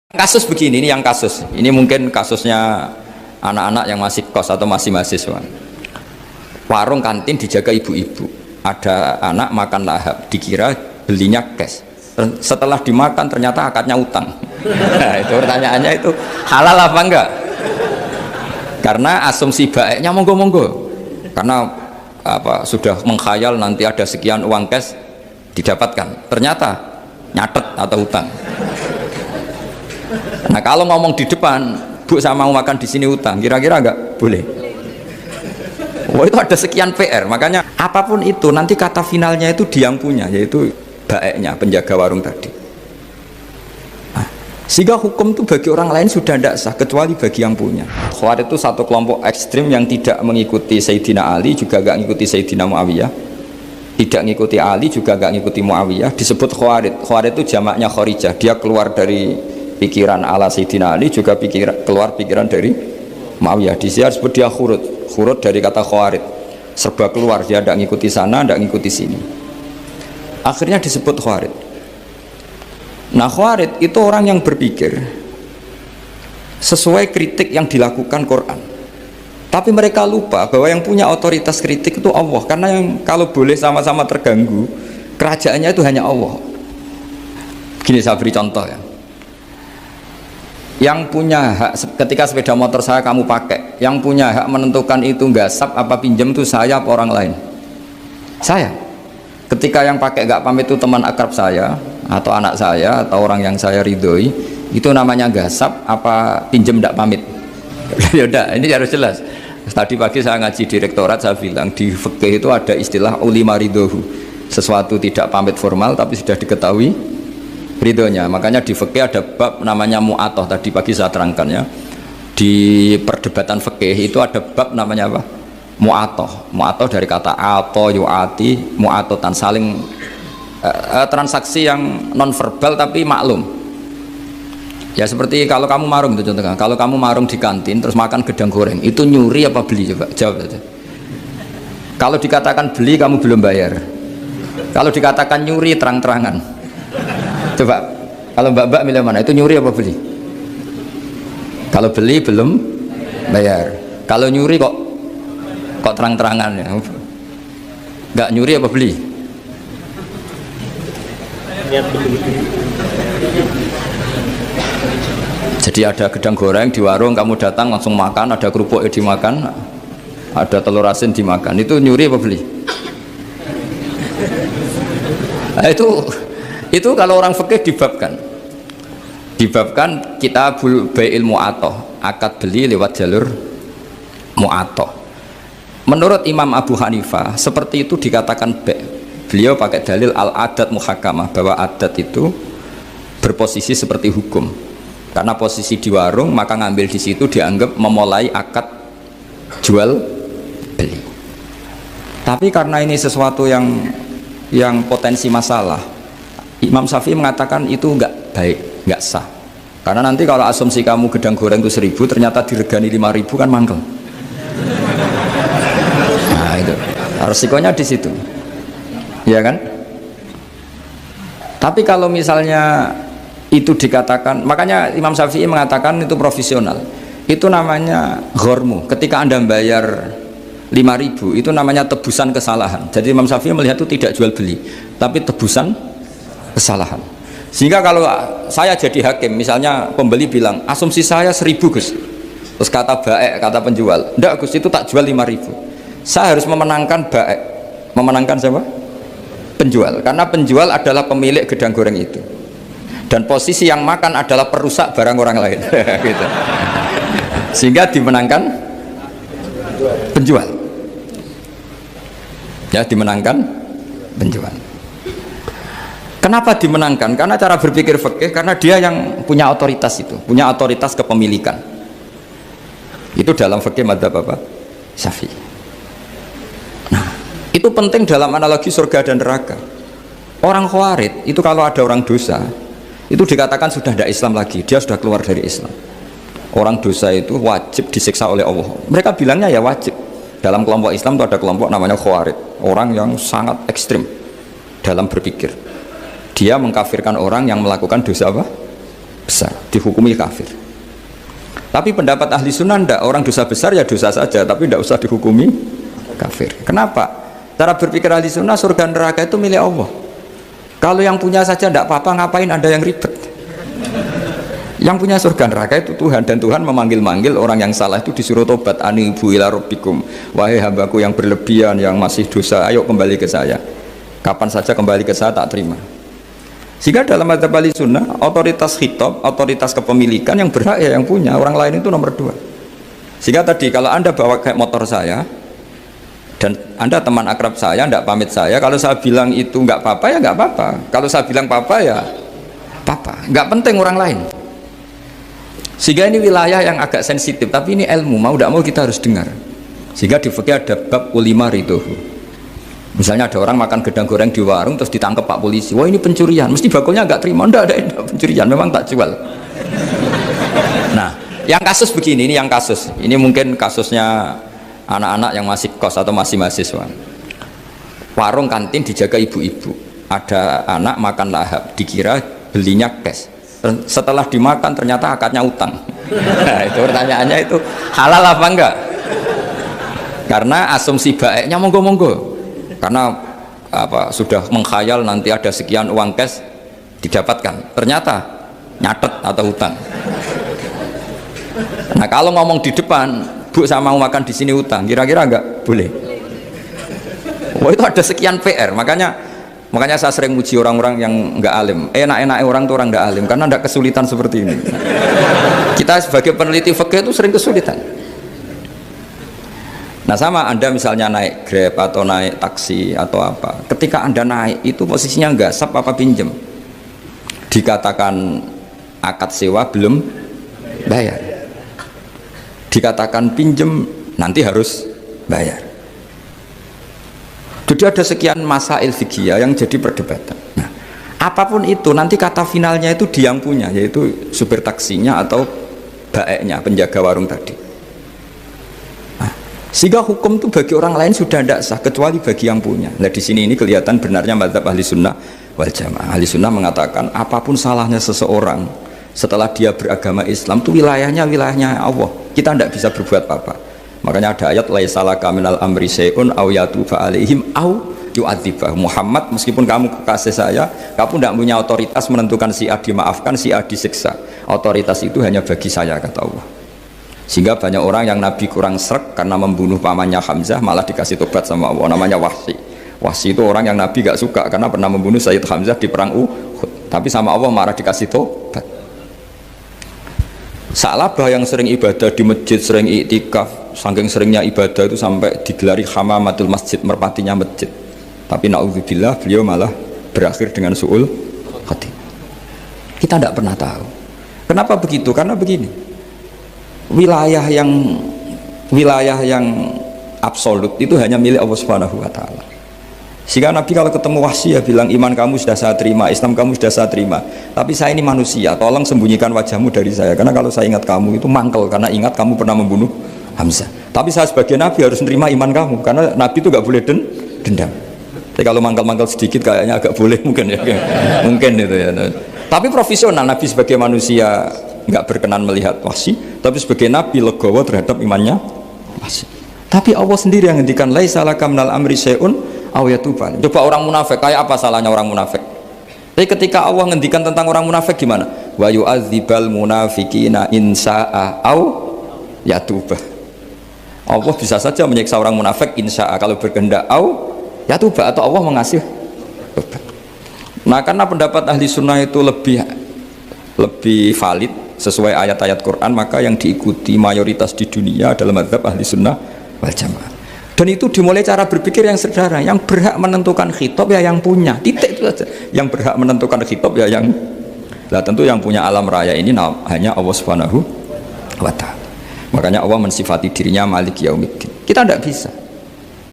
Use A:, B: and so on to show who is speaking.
A: Kasus begini, ini yang kasus. Ini mungkin kasusnya anak-anak yang masih kos atau masih mahasiswa. Warung kantin dijaga ibu-ibu. Ada anak makan lahap, dikira belinya cash. Setelah dimakan ternyata akadnya utang. Nah, itu pertanyaannya itu halal apa enggak? Karena asumsi baiknya monggo-monggo. Karena apa sudah mengkhayal nanti ada sekian uang cash didapatkan. Ternyata nyatet atau utang. Nah kalau ngomong di depan, Bu saya mau makan di sini utang, kira-kira enggak boleh. Wah itu ada sekian PR, makanya apapun itu nanti kata finalnya itu dia yang punya, yaitu baiknya penjaga warung tadi. Nah, sehingga hukum itu bagi orang lain sudah tidak sah kecuali bagi yang punya. Khawarij itu satu kelompok ekstrim yang tidak mengikuti Sayyidina Ali, juga enggak mengikuti Sayyidina Muawiyah, tidak mengikuti Ali, juga enggak mengikuti Muawiyah. Disebut Khawarij. Khawarij itu jamaknya Kharijah, dia keluar dari pikiran ala Sayyidina Ali, juga keluar pikiran dari Muawiyah. Di sini disebut dia khurut dari kata Khawarij, serba keluar, dia tidak ngikuti sana, tidak ngikuti sini, akhirnya disebut Khawarij. Nah Khawarij itu orang yang berpikir sesuai kritik yang dilakukan Quran, tapi mereka lupa bahwa yang punya otoritas kritik itu Allah, karena yang kalau boleh sama-sama terganggu kerajaannya itu hanya Allah. Gini saya beri contoh ya, yang punya hak ketika sepeda motor saya kamu pakai, yang punya hak menentukan itu gasap apa pinjam itu saya apa orang lain? Saya. Ketika yang pakai gak pamit itu teman akrab saya atau anak saya atau orang yang saya ridhoi, itu namanya gasap apa pinjam gak pamit? Ya udah, ini harus jelas. Tadi pagi saya ngaji direktorat, saya bilang di fikih itu ada istilah ulima ridhohu, sesuatu tidak pamit formal tapi sudah diketahui ridhonya. Makanya di fikih ada bab namanya mu'atoh, tadi pagi saya terangkan ya. Di perdebatan fikih itu ada bab namanya apa? Mu'atoh. Mu'atoh dari kata ato yu'ati, mu'atotan, saling transaksi yang non verbal tapi maklum. Ya seperti kalau kamu marung itu contohnya, kalau kamu marung di kantin terus makan gedang goreng, itu nyuri apa beli? Coba jawab saja. Kalau dikatakan beli kamu belum bayar, kalau dikatakan nyuri terang-terangan. Coba kalau mbak-mbak milih mana, itu nyuri apa beli? Kalau beli belum bayar, kalau nyuri kok terang-terangan ya, nggak nyuri apa beli? Jadi ada gedang goreng di warung, kamu datang langsung makan, ada kerupuk dimakan, ada telur asin dimakan, itu nyuri apa beli? Nah, itu kalau orang fikih dibabkan kitabul bai'il mu'atoh, akad beli lewat jalur mu'atoh. Menurut Imam Abu Hanifah seperti itu dikatakan beliau pakai dalil al-adat muhakamah, bahwa adat itu berposisi seperti hukum, karena posisi di warung maka ngambil di situ dianggap memulai akad jual beli. Tapi karena ini sesuatu yang potensi masalah, Imam Syafi'i mengatakan itu enggak baik, enggak sah. Karena nanti kalau asumsi kamu gedang goreng itu 1000 ternyata diregani 5000 kan mangkel. Nah itu resikonya di situ, ya kan? Tapi kalau misalnya itu dikatakan, makanya Imam Syafi'i mengatakan itu profesional. Itu namanya ghormu. Ketika Anda bayar 5000 itu namanya tebusan kesalahan. Jadi Imam Syafi'i melihat itu tidak jual beli, tapi tebusan kesalahan. Sehingga kalau saya jadi hakim, misalnya pembeli bilang asumsi saya 1000 Gus, terus kata baik, kata penjual enggak Gus itu tak jual 5000, saya harus memenangkan baik. Memenangkan siapa? Penjual, karena penjual adalah pemilik gedang goreng itu, dan posisi yang makan adalah perusak barang orang lain. Gitu. Sehingga dimenangkan penjual, ya dimenangkan penjual. Kenapa dimenangkan? Karena cara berpikir fikih, karena dia yang punya otoritas itu, punya otoritas kepemilikan. Itu dalam fikih madzhab apa? Syafi'i. Nah, itu penting dalam analogi surga dan neraka. Orang Khawarij itu kalau ada orang dosa, itu dikatakan sudah tidak Islam lagi, dia sudah keluar dari Islam. Orang dosa itu wajib disiksa oleh Allah. Mereka bilangnya ya wajib. Dalam kelompok Islam itu ada kelompok namanya Khawarij, orang yang sangat ekstrim dalam berpikir. Dia mengkafirkan orang yang melakukan dosa apa? besar, dihukumi kafir. Tapi pendapat ahli sunnah ndak, orang dosa besar ya dosa saja, tapi ndak usah dihukumi kafir. Kenapa? Cara berpikir ahli sunnah, surga neraka itu milik Allah. Kalau yang punya saja ndak apa-apa, ngapain ada yang ribet? Yang punya surga neraka itu Tuhan, dan Tuhan memanggil-manggil orang yang salah itu disuruh tobat. Anibu ila rabbikum, wahai hambaku yang berlebihan, yang masih dosa, ayo kembali ke saya. Kapan saja kembali ke saya tak terima. Sehingga dalam mazhab ahli sunnah, otoritas khitab, otoritas kepemilikan yang berhak ya yang punya, orang lain itu nomor 2. Sehingga tadi kalau anda bawa kayak motor saya dan anda teman akrab saya, tidak pamit saya, kalau saya bilang itu nggak apa-apa ya nggak apa-apa, kalau saya bilang apa-apa ya apa-apa, nggak penting orang lain. Sehingga ini wilayah yang agak sensitif, tapi ini ilmu, mau tidak mau kita harus dengar. Sehingga di fikih ada bab ulima ridohu. Misalnya ada orang makan gedang goreng di warung terus ditangkap Pak polisi, wah ini pencurian, mesti bakulnya nggak terima, enggak ada pencurian, memang tak jual. Nah, yang kasus begini, ini yang kasus, ini mungkin kasusnya anak-anak yang masih kos atau masih mahasiswa. Warung kantin dijaga ibu-ibu, ada anak makan lahap, dikira belinya cash, setelah dimakan ternyata akadnya utang. Nah, itu pertanyaannya itu halal apa enggak? Karena asumsi baiknya monggo-monggo, karena apa, sudah mengkhayal nanti ada sekian uang cash didapatkan, ternyata nyatet atau hutang. Nah kalau ngomong di depan, Bu saya mau makan di sini hutang, kira-kira enggak boleh. Wah itu ada sekian PR, makanya saya sering muji orang-orang yang enggak alim. Enak-enak orang tuh orang enggak alim karena enggak kesulitan seperti ini. Kita sebagai peneliti fikih itu sering kesulitan. Nah sama Anda misalnya naik Grab atau naik taksi atau apa, ketika Anda naik itu posisinya enggak sap apa pinjem, dikatakan akad sewa belum bayar, dikatakan pinjem nanti harus bayar. Jadi ada sekian masail fikih yang jadi perdebatan. Nah, apapun itu nanti kata finalnya itu dia yang punya, yaitu supir taksinya atau baeknya, penjaga warung tadi. Sehingga hukum itu bagi orang lain sudah tidak sah kecuali bagi yang punya. Nah di sini ini kelihatan benarnya mazhab ahli sunnah wal jamaah. Ahli sunnah mengatakan apapun salahnya seseorang setelah dia beragama Islam itu wilayahnya Allah. Kita tidak bisa berbuat apa-apa. Makanya ada ayat laisalaka minal amri syai'un aw yatuba alaihim aw yu'adzibah. Muhammad, meskipun kamu kekasih saya, kamu tidak punya otoritas menentukan si A dimaafkan, si A disiksa. Otoritas itu hanya bagi saya, kata Allah. Sehingga banyak orang yang Nabi kurang srek karena membunuh pamannya Hamzah malah dikasih tobat sama Allah, namanya Wahsy. Wahsy itu orang yang Nabi gak suka karena pernah membunuh Sayyid Hamzah di perang Uhud, tapi sama Allah marah dikasih tobat. Sa'labah yang sering ibadah di masjid, sering iktikaf, saking seringnya ibadah itu sampai digelari hamamatul masjid, merpatinya masjid. Tapi na'udzubillah beliau malah berakhir dengan su'ul khatimah. Kita tidak pernah tahu. Kenapa begitu? Karena begini. Wilayah yang absolut itu hanya milik Allah Subhanahu wa taala. Sehingga Nabi kalau ketemu Wahsy ya bilang, iman kamu sudah saya terima, Islam kamu sudah saya terima, tapi saya ini manusia, tolong sembunyikan wajahmu dari saya, karena kalau saya ingat kamu itu mangkel, karena ingat kamu pernah membunuh Hamzah. Tapi saya sebagai Nabi harus menerima iman kamu, karena Nabi itu gak boleh dendam. Tapi kalau mangkel-mangkel sedikit kayaknya agak boleh mungkin ya. Mungkin itu ya. Tapi profesional, Nabi sebagai manusia nggak berkenan melihat Wahsy, tapi sebagai Nabi legowo terhadap imannya Wahsy. Tapi Allah sendiri yang ngendikan laisa laka minal amri syai'un aw yatuba. Coba orang munafik, kayak apa salahnya orang munafik? Tapi ketika Allah ngendikan tentang orang munafik gimana? Wa yu'adzibal munafiqina in sa'a aw yatuba. Allah bisa saja menyiksa orang munafik in sa'a kalau berkehendak, aw yatuba, atau Allah mengasih tobat. Nah karena pendapat ahli sunnah itu lebih valid sesuai ayat-ayat Quran, maka yang diikuti mayoritas di dunia adalah mazhab ahli sunnah wal jamaah. Dan itu dimulai cara berpikir yang sederhana, yang berhak menentukan khitab ya yang punya, titik itu saja. Yang berhak menentukan khitab ya yang, nah tentu yang punya alam raya ini hanya Allah Subhanahu wa ta'ala. Makanya Allah mensifati dirinya Malik Yaumiddin. Kita tidak bisa.